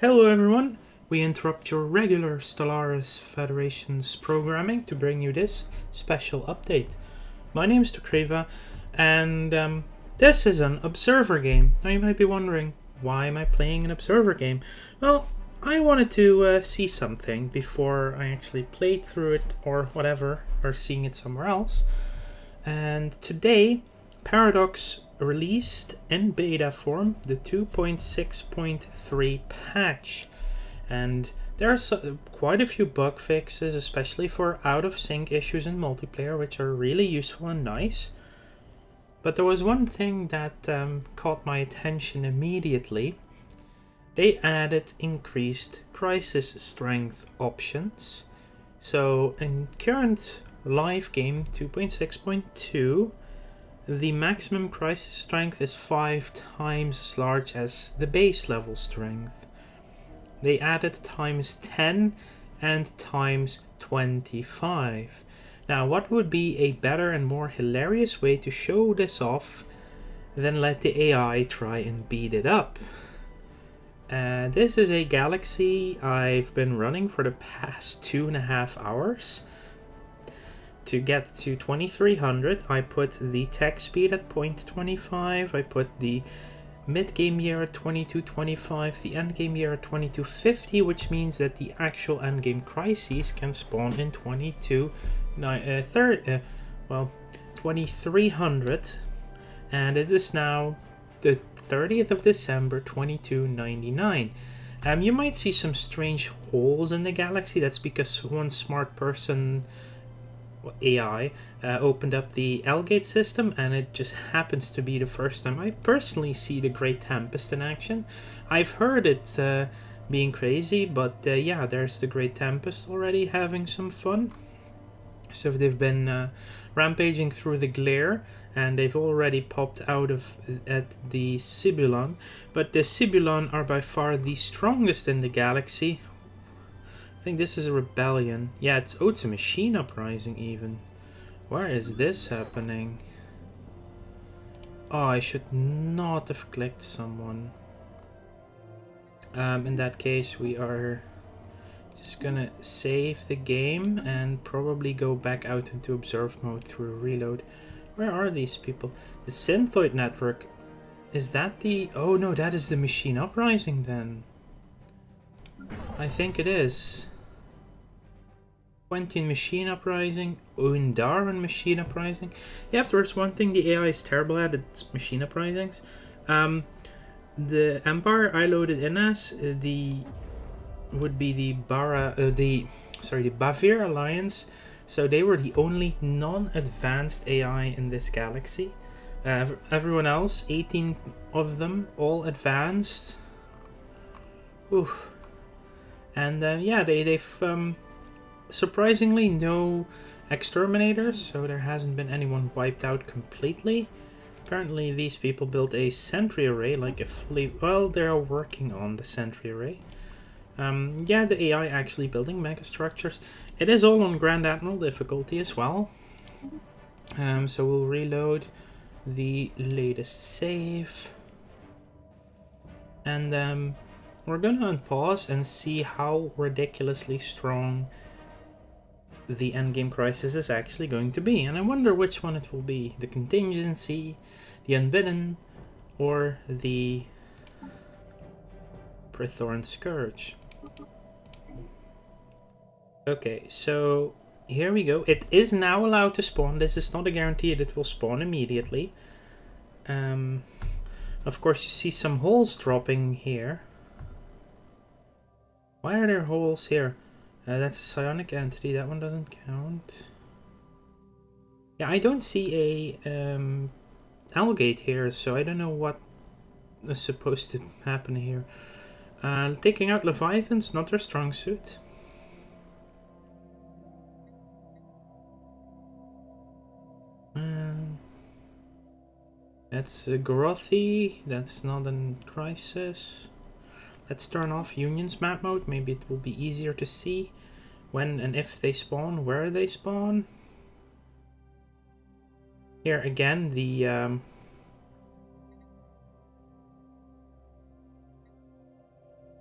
Hello everyone, we interrupt your regular Stellaris Federation's programming to bring you this special update. My name is Tukreva, and this is an observer game. Now you might be wondering, why am I playing an observer game? Well, I wanted to see something before I actually played through it or whatever, or seeing it somewhere else. And today, Paradox released in beta form the 2.6.3 patch, and there are quite a few bug fixes, especially for out of sync issues in multiplayer, which are really useful and nice. But there was one thing that caught my attention immediately. They added increased crisis strength options. So in current live game 2.6.2, the maximum crisis strength is 5 times as large as the base level strength. They added times 10 and times 25. Now, what would be a better and more hilarious way to show this off than let the AI try and beat it up? This is a galaxy I've been running for the past 2.5 hours. To get to 2300, I put the tech speed at 0.25, I put the mid-game year at 2225, the endgame year at 2250, which means that the actual endgame crises can spawn in 2300, and it is now the 30th of December 2299. You might see some strange holes in the galaxy. That's because one smart person AI opened up the L-gate system, and it just happens to be the first time I personally see the Great Tempest in action. I've heard it being crazy, but yeah, there's the Great Tempest already having some fun. So they've been rampaging through the glare, and they've already popped out of at the Sibulon, but the Sibulon are by far the strongest in the galaxy. I think this is a rebellion. Yeah, it's a machine uprising even. Where is this happening? Oh, I should not have clicked someone. In that case, we are just gonna save the game and probably go back out into observe mode through reload. Where are these people? The Synthoid network. Is that the... Oh no, that is the machine uprising then. I think it is. Quentin machine uprising, Undaran machine uprising. Yeah, if there's one thing the AI is terrible at, it's machine uprisings. The Empire I loaded in as would be the Bavir Alliance. So they were the only non-advanced AI in this galaxy. Everyone else, 18 of them, all advanced. Oof. And yeah, they've surprisingly no exterminators, so there hasn't been anyone wiped out completely. Apparently these people built a sentry array, like a fully... Well, they're working on the sentry array. Yeah, the AI actually building megastructures. It is all on Grand Admiral difficulty as well. So we'll reload the latest save. And we're gonna unpause and see how ridiculously strong the endgame crisis is actually going to be. And I wonder which one it will be. The contingency, the unbidden, or the Prithorn Scourge. Okay, so here we go. It is now allowed to spawn. This is not a guarantee that it will spawn immediately. Of course, you see some holes dropping here. Why are there holes here? That's a psionic entity. That one doesn't count. Yeah, I don't see a L-gate here, so I don't know what is supposed to happen here. Taking out Leviathans, not their strong suit. That's a Grothy. That's not a crisis. Let's turn off Union's map mode. Maybe it will be easier to see when and if they spawn, where they spawn. Here again, the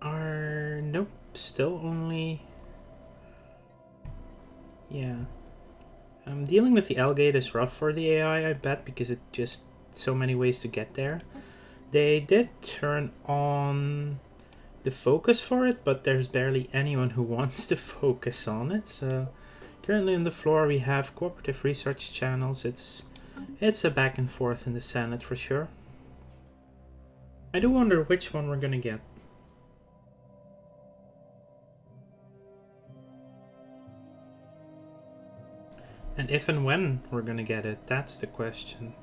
are Nope, still only... Yeah. Dealing with the L-gate is rough for the AI, I bet, because it's just so many ways to get there. They did turn on the focus for it, but there's barely anyone who wants to focus on it. So currently on the floor we have cooperative research channels. It's a back and forth in the Senate for sure. I do wonder which one we're gonna get. And if and when we're gonna get it, that's the question.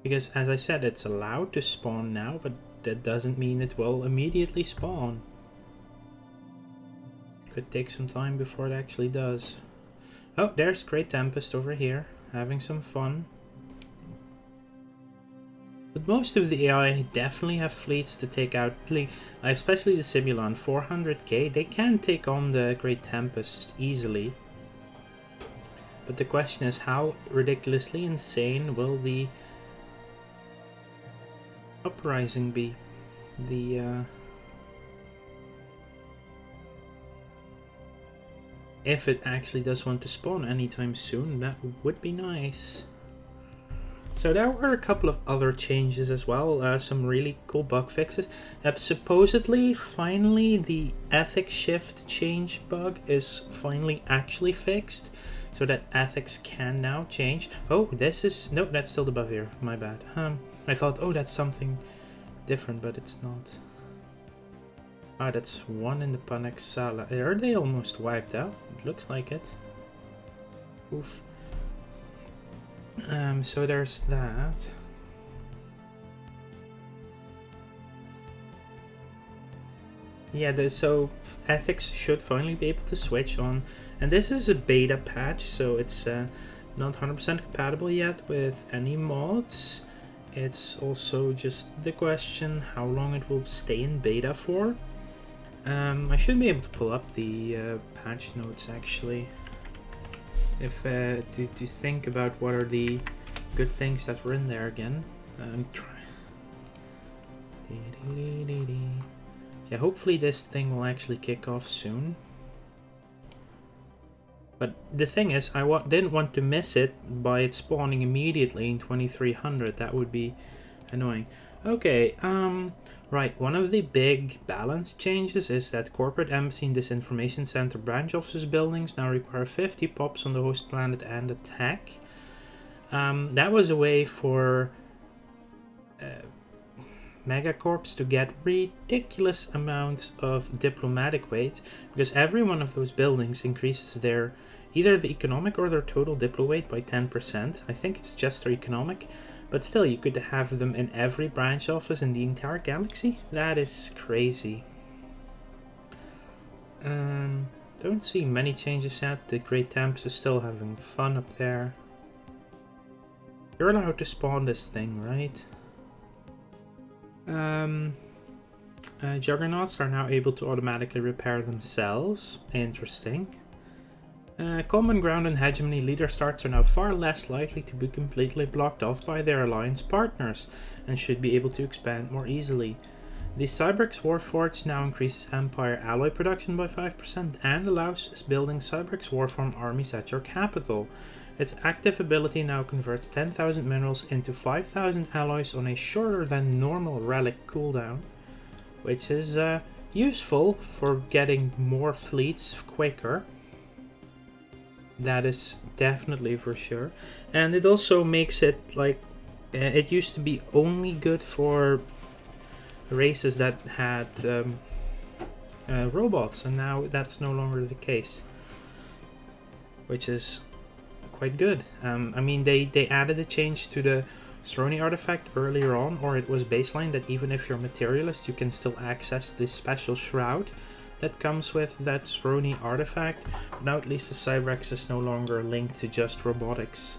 Because as I said, it's allowed to spawn now, but that doesn't mean it will immediately spawn. Could take some time before it actually does. Oh, there's Great Tempest over here, having some fun. But most of the AI definitely have fleets to take out, especially the Simulon 400k. They can take on the Great Tempest easily. But the question is, how ridiculously insane will the uprising be? If it actually does want to spawn anytime soon, that would be nice. So there were a couple of other changes as well, some really cool bug fixes. Supposedly, finally, the ethics shift change bug is finally actually fixed. So that ethics can now change. Oh, this is... No, that's still the Bavir. My bad. I thought, oh, that's something different, but it's not. Ah, that's one in the Panex Sala. Are they almost wiped out? It looks like it. Oof. So there's that. Yeah, so ethics should finally be able to switch on, and this is a beta patch, so it's not 100% compatible yet with any mods. It's also just the question how long it will stay in beta for. I should be able to pull up the patch notes actually. If to think about what are the good things that were in there again. Yeah, hopefully this thing will actually kick off soon. But the thing is, I didn't want to miss it by it spawning immediately in 2300. That would be annoying. Okay, right, one of the big balance changes is that corporate embassy and disinformation center branch offices buildings now require 50 pops on the host planet and attack. That was a way for megacorps to get ridiculous amounts of diplomatic weight, because every one of those buildings increases their either the economic or their total diplo weight by 10%. I think it's just their economic, but still you could have them in every branch office in the entire galaxy. That is crazy. Don't see many changes yet. The Great Tempest is still having fun up there. You're allowed to spawn this thing, right? Juggernauts are now able to automatically repair themselves. Interesting. Common ground and hegemony leader starts are now far less likely to be completely blocked off by their alliance partners and should be able to expand more easily. The Cybrex Warforge now increases Empire alloy production by 5% and allows building Cybrex Warform armies at your capital. Its active ability now converts 10,000 minerals into 5,000 alloys on a shorter than normal relic cooldown, which is useful for getting more fleets quicker. That is definitely for sure. And it also makes it like, it used to be only good for races that had robots, and now that's no longer the case, which is quite good. I mean, they added a change to the Sroni artifact earlier on, or it was baseline, that even if you're materialist you can still access this special shroud that comes with that Sroni artifact. But now at least the Cybrex is no longer linked to just robotics.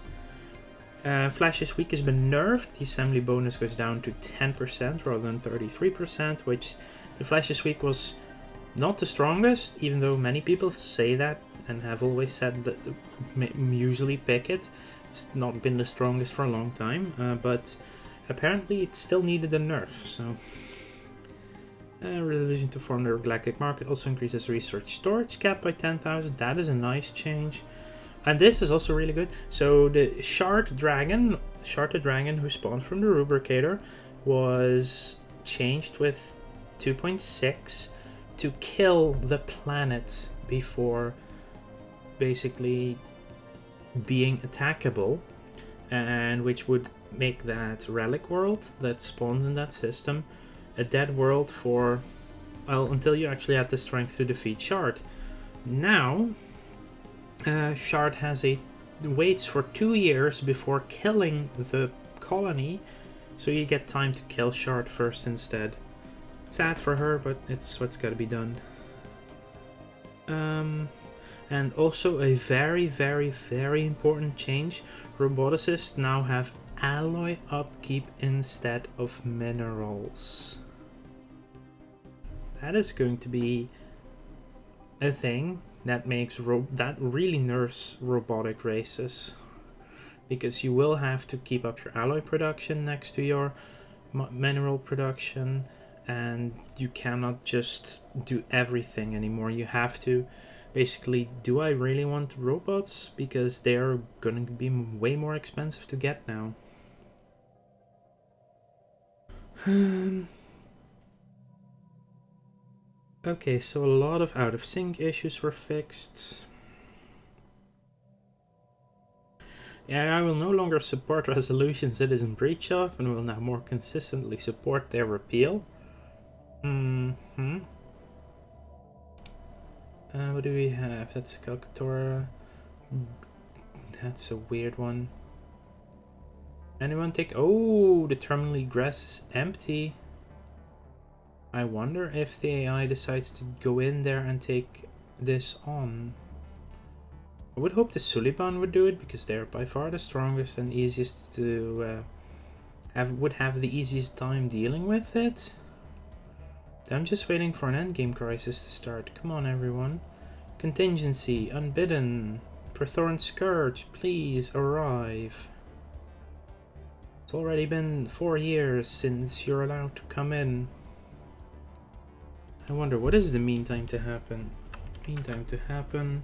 Flash's Weak has been nerfed. The assembly bonus goes down to 10% rather than 33%, which the Flash's Weak was not the strongest, even though many people say that and have always said that usually pick it. It's not been the strongest for a long time, but apparently it still needed a nerf, so Resolution to form the galactic market also increases research storage cap by 10,000. That is a nice change. And this is also really good. So the Shard the Dragon who spawned from the Rubricator was changed with 2.6 to kill the planet before basically being attackable, and which would make that relic world that spawns in that system a dead world for, well, until you actually had the strength to defeat Shard. Now Shard waits for 2 years before killing the colony, so you get time to kill Shard first instead. Sad for her, but it's what's gotta be done. And also a very, very, very important change. Roboticists now have alloy upkeep instead of minerals. That is going to be a thing that makes that really nerfs robotic races, because you will have to keep up your alloy production next to your mineral production, and you cannot just do everything anymore. You have to basically, do I really want robots? Because they are going to be way more expensive to get now. Okay, so a lot of out of sync issues were fixed. AI will no longer support resolutions it is in breach of, and will now more consistently support their repeal. What do we have? That's Calcatora. That's a weird one. Anyone take... Oh, the terminal egress is empty. I wonder if the AI decides to go in there and take this on. I would hope the Suliban would do it, because they're by far the strongest and easiest to would have the easiest time dealing with it. I'm just waiting for an endgame crisis to start. Come on, everyone. Contingency, Unbidden, Praetorian Scourge, please arrive. It's already been 4 years since you're allowed to come in. I wonder, what is the meantime to happen? Meantime to happen,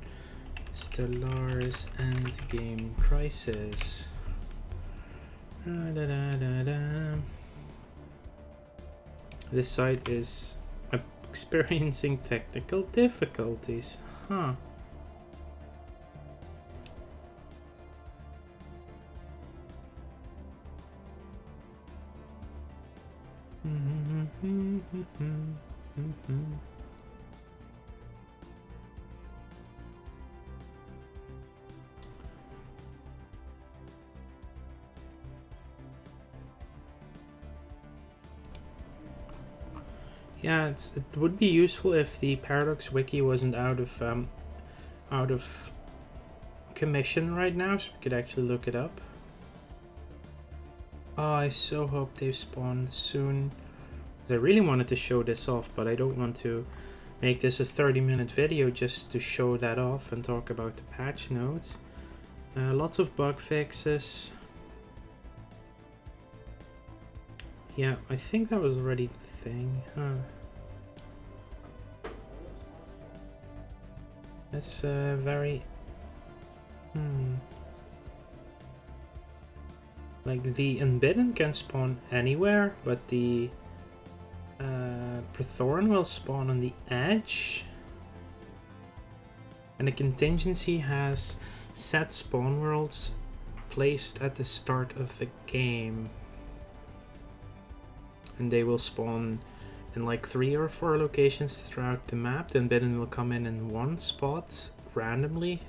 Stellaris endgame crisis. This site is experiencing technical difficulties. Huh. Yeah, it would be useful if the Paradox wiki wasn't out of commission right now, so we could actually look it up. Oh, I so hope they spawn soon. I really wanted to show this off, but I don't want to make this a 30-minute video just to show that off and talk about the patch notes. Lots of bug fixes. Yeah, I think that was already the thing, huh? That's very... Like, the Unbidden can spawn anywhere, but the Praetorian will spawn on the edge. And the contingency has set spawn worlds placed at the start of the game. And they will spawn in like 3 or 4 locations throughout the map. The Unbidden will come in one spot randomly.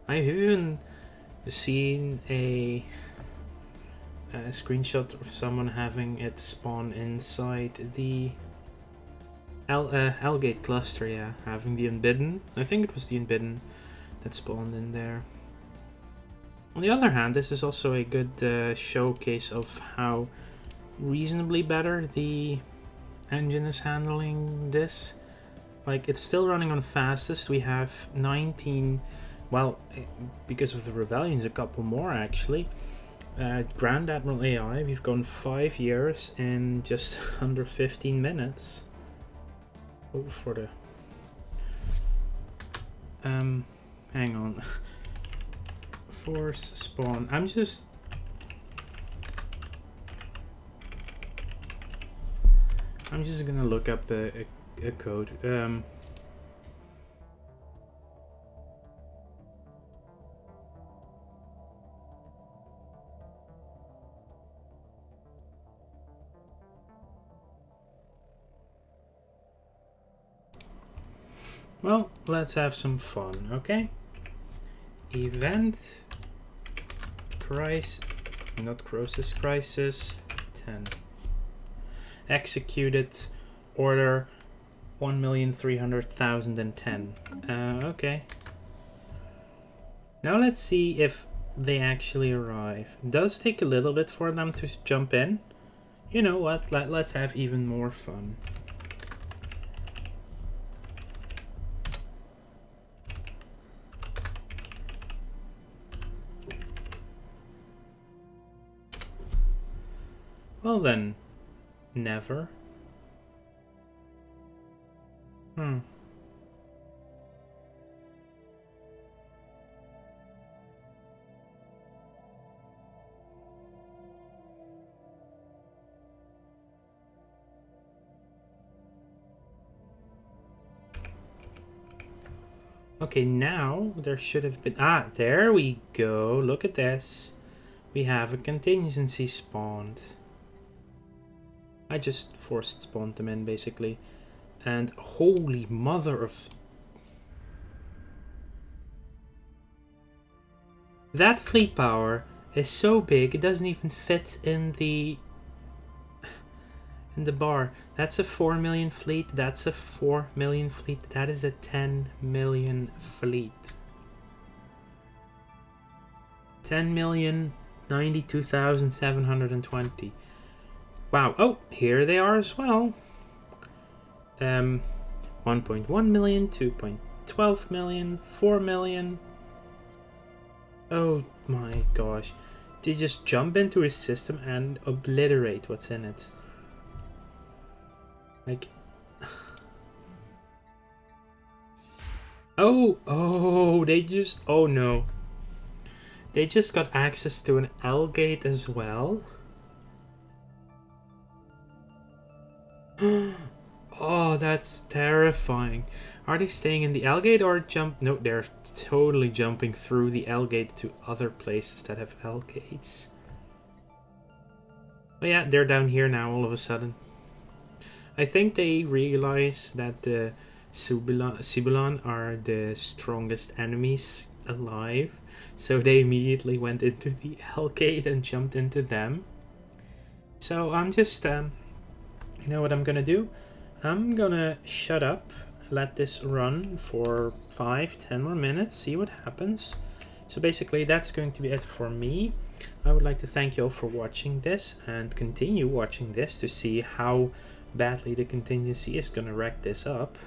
I've even seen a screenshot of someone having it spawn inside the L-Gate cluster, yeah, having the Unbidden. I think it was the Unbidden that spawned in there. On the other hand, this is also a good showcase of how reasonably better the engine is handling this. Like, it's still running on fastest. We have 19, well, because of the rebellions, a couple more actually. Grand Admiral AI, we've gone 5 years in just under 15 minutes. Oh, for the hang on. Force spawn. I'm just gonna look up a code. Well, let's have some fun, okay? Event crisis, not crisis, crisis 10. Executed order 1,300,010. Okay. Now let's see if they actually arrive. It does take a little bit for them to jump in. You know what? Let's have even more fun. Well then, never. Okay, now there should have been... Ah, there we go. Look at this. We have a contingency spawned. I just forced spawned them in, basically. And holy mother of... That fleet power is so big, it doesn't even fit in the bar. That's a 4 million fleet. That's a 4 million fleet. That is a 10 million fleet. 10,092,720. Wow. Oh, here they are as well. 1.1 million, 2.12 million, 4 million. Oh my gosh. They just jump into his system and obliterate what's in it. Like... Oh, they just... Oh no. They just got access to an L gate as well. Oh, that's terrifying. Are they staying in the L gate or jump? No, they're totally jumping through the L gate to other places that have L gates. Oh yeah, they're down here now all of a sudden. I think they realize that the Sibulan are the strongest enemies alive. So they immediately went into the L gate and jumped into them. So I'm just, you know what I'm gonna do? I'm gonna shut up, let this run for 5-10 more minutes, see what happens. So basically that's going to be it for me. I would like to thank you all for watching this and continue watching this to see how badly the contingency is gonna wreck this up.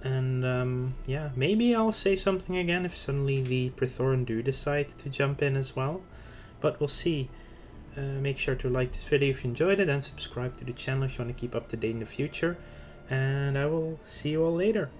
And yeah, maybe I'll say something again if suddenly the Praetorian do decide to jump in as well, but we'll see. Make sure to like this video if you enjoyed it and subscribe to the channel if you want to keep up to date in the future, and I will see you all later.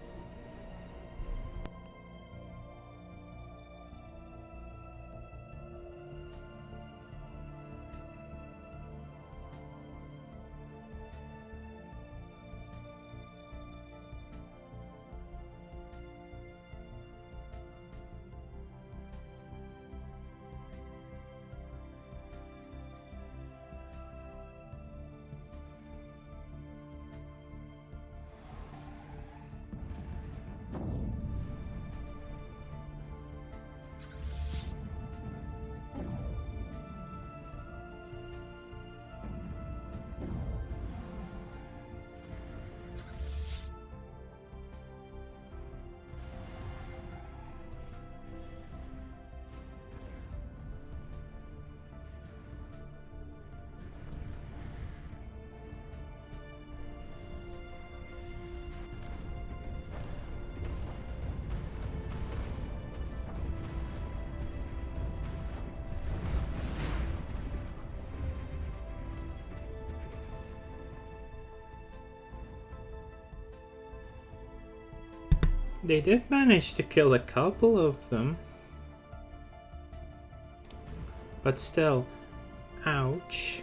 They did manage to kill a couple of them. But still, ouch.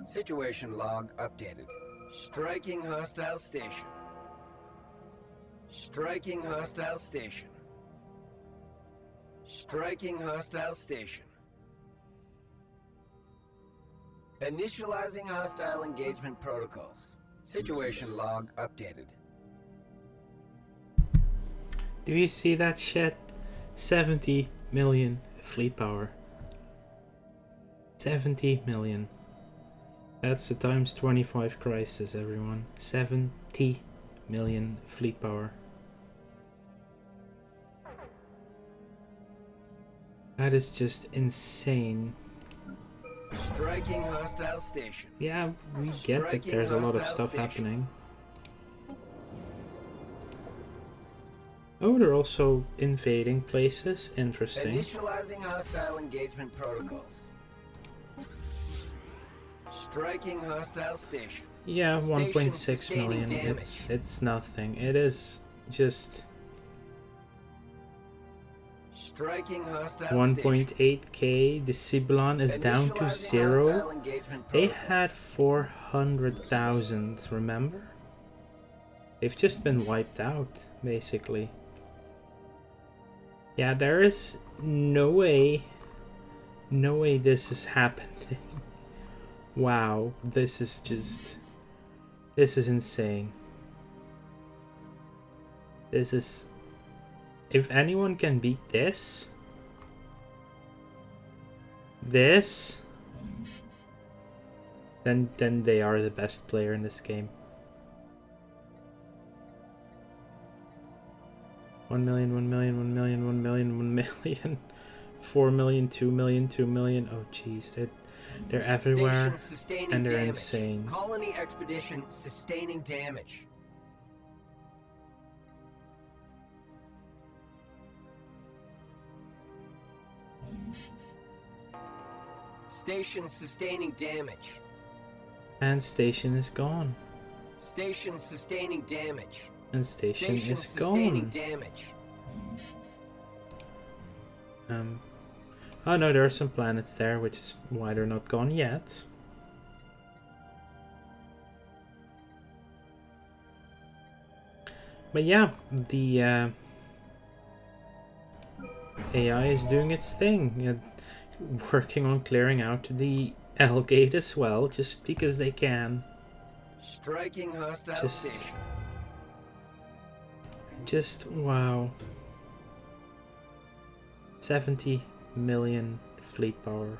Situation log updated. Striking hostile station. Striking hostile station. Striking hostile station. Initializing hostile engagement protocols. Situation log updated. Do you see that shit? 70 million fleet power. 70 million. That's the times 25 crisis, everyone. 70 million fleet power. That is just insane. Striking hostile station. Yeah, we get that there's a lot of stuff happening. Oh, they're also invading places. Interesting. Initializing hostile engagement protocols. Striking hostile station. Yeah, 1.6 million. It's nothing. It is just striking hostile 1.8k. The Cibulon is down to 0. They had 400,000, remember? They've just been wiped out, basically. Yeah, there is no way this is happening. Wow, this is insane. This is, if anyone can beat this, then they are the best player in this game. 1 million, 1 million, 1 million, 1 million, 1 million, 4 million, 2 million, 2 million. Oh jeez, they're everywhere and they're insane. Colony expedition sustaining damage. Station sustaining damage. And station is gone. Station sustaining damage. And station is sustaining gone. Damage. Oh no, there are some planets there, which is why they're not gone yet. But yeah, the AI is doing its thing, working on clearing out the L gate as well, just because they can. Striking hostile station. Just wow. 70 million fleet power.